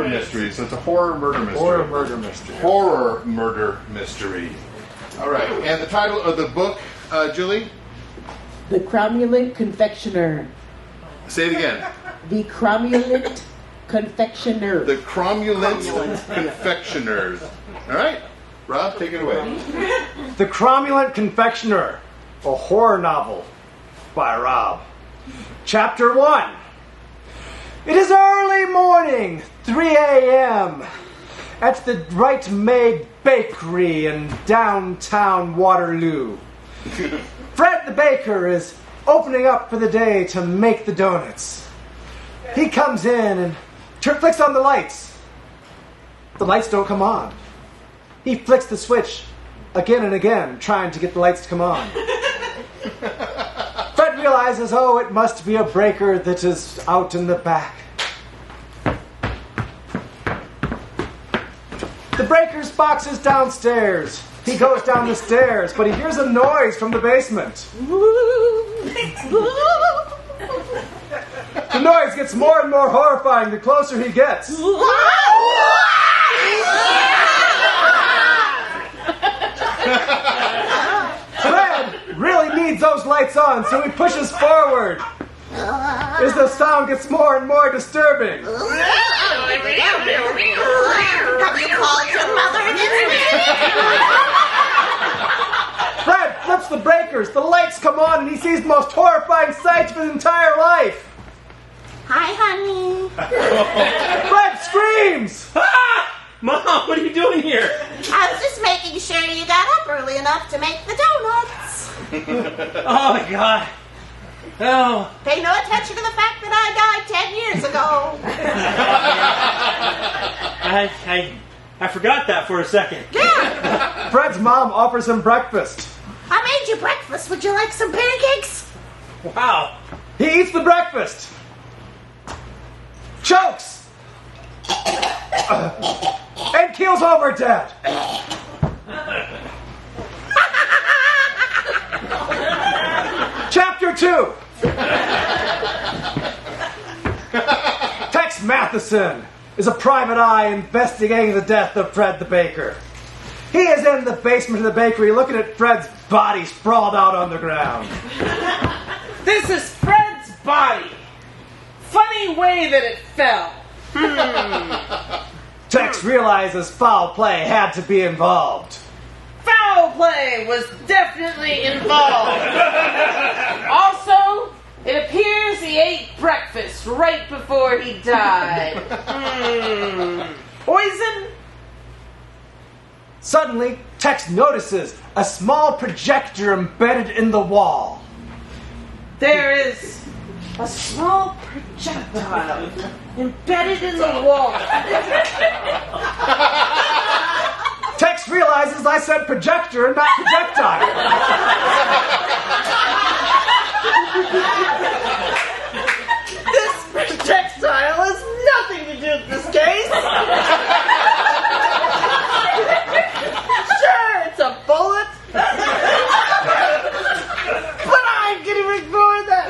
murder mystery. So it's a horror murder mystery. Horror murder mystery. Horror murder mystery. All right. And the title of the book, Julie? The Cromulent Confectioner. Say it again. The Cromulent Confectioner. The Cromulent Confectioners. All right. Rob, take it away. The Cromulent Confectioner, a horror novel by Rob. Chapter 1. It is early morning, 3 a.m. at the Right Made Bakery in downtown Waterloo. Fred the baker is opening up for the day to make the donuts. He comes in and flicks on the lights. The lights don't come on. He flicks the switch again and again, trying to get the lights to come on. Fred realizes, oh, it must be a breaker that is out in the back. The breaker's box is downstairs. He goes down the stairs, but he hears a noise from the basement. The noise gets more and more horrifying the closer he gets. Fred really needs those lights on, so he pushes forward as the sound gets more and more disturbing. Have you called your mother? Fred flips the breakers, the lights come on, and he sees the most horrifying sights of his entire life. Hi, honey. Fred screams! Ah! Mom, what are you doing here? I was just making sure you got up early enough to make the donuts. Oh, my God. Oh. Pay no attention to the fact that I died 10 years ago. I forgot that for a second. Yeah. Fred's mom offers him breakfast. I made you breakfast. Would you like some pancakes? Wow. He eats the breakfast. Chokes. And keels over dead. Chapter 2. Tex Matheson is a private eye investigating the death of Fred the baker. He is in the basement of the bakery looking at Fred's body sprawled out on the ground. This is Fred's body. Funny way that it fell. Tex realizes foul play had to be involved. Foul play was definitely involved. Also, it appears he ate breakfast right before he died. Poison? Suddenly, Tex notices a small projector embedded in the wall. There is a small projectile embedded in the wall. Tex realizes I said projector and not projectile. This projectile has nothing to do with this case. Sure, it's a bullet. But I'm going to ignore that.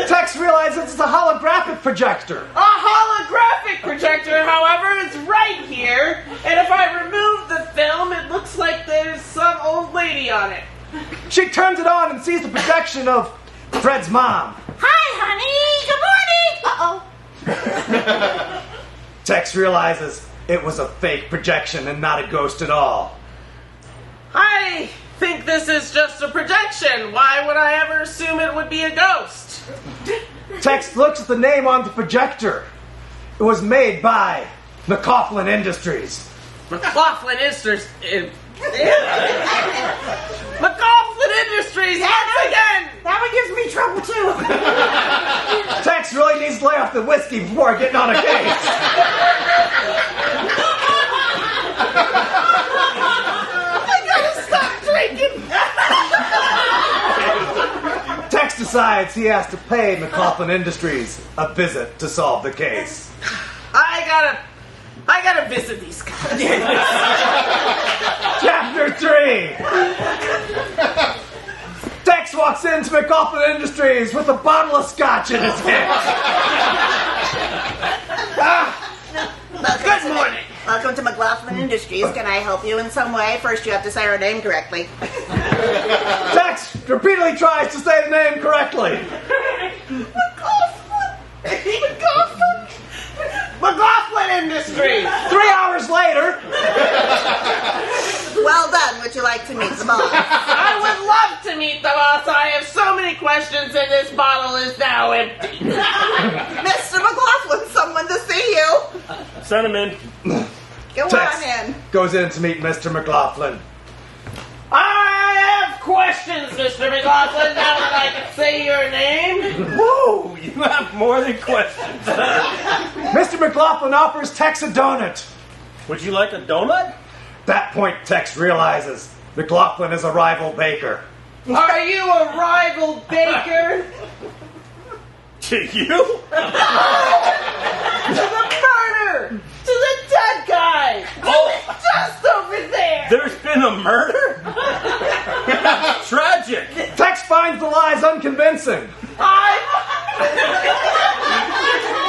Tex realizes it's a holographic projector. A holographic projector, however, is right here. And if I remove the film, it looks like there's some old lady on it. She turns it on and sees the projection of Fred's mom. Hi, honey. Good morning. Uh-oh. Tex realizes it was a fake projection and not a ghost at all. I think this is just a projection. Why would I ever assume it would be a ghost? Tex looks at the name on the projector. It was made by McCaughlin Industries. McCaughlin Industries. McCaughlin Industries once again. That one gives me trouble, too. Tex really needs to lay off the whiskey before getting on a case. I gotta stop drinking. Tex decides he has to pay McCaughlin Industries a visit to solve the case. I gotta visit these guys. Chapter 3. Tex Tex walks into McLaughlin Industries with a bottle of scotch in his hand. Good morning. Welcome to McLaughlin Industries. Can I help you in some way? First, you have to say our name correctly. Tex repeatedly tries to say the name correctly. McLaughlin Industries. 3 hours later, Well done. Would you like to meet the boss? I would love to meet the boss. I have so many questions, and this bottle is now empty. Mr. McLaughlin, someone to see you. Send him in. Go Tex on in. goes in to meet Mr. McLaughlin. I have questions, Mr. McLaughlin, now that I can say your name. Whoa, you have more than questions. Mr. McLaughlin offers Tex a donut. Would you like a donut? That point, Tex realizes McLaughlin is a rival baker. Are you a rival baker? To you? To the murder! To the dead guy! Oh. Just over there! There's been a murder? That's tragic. Tex finds the lies unconvincing.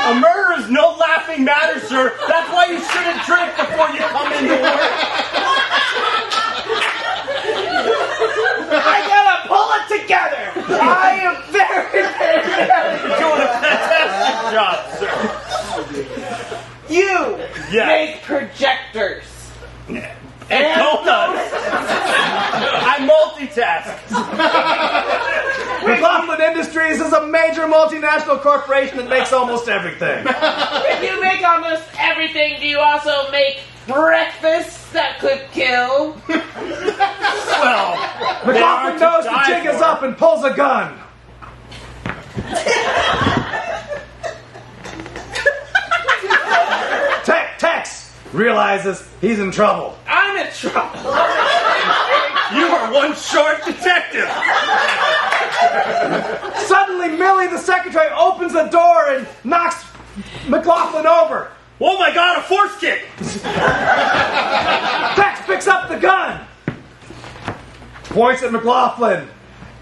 A murder is no laughing matter, sir. That's why you shouldn't drink before you come into work. I gotta pull it together! I am very, very You're doing a fantastic job, sir. You Yes. make projectors. And donuts. I multitask. McLaughlin Industries is a major multinational corporation that makes almost everything. If you make almost everything, do you also make breakfasts that could kill? Well, McLaughlin knows the jig is up and pulls a gun. Tex realizes he's in trouble. I'm in trouble. You are one short detective. Suddenly, Millie, the secretary, opens the door and knocks McLaughlin over. Oh my God, a force kick. Tex picks up the gun, points at McLaughlin,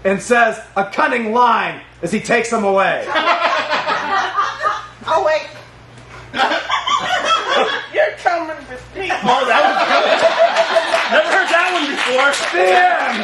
and says a cunning line as he takes him away. Oh, wait. You're coming with me. Oh, that was good. Never heard that one before. The end.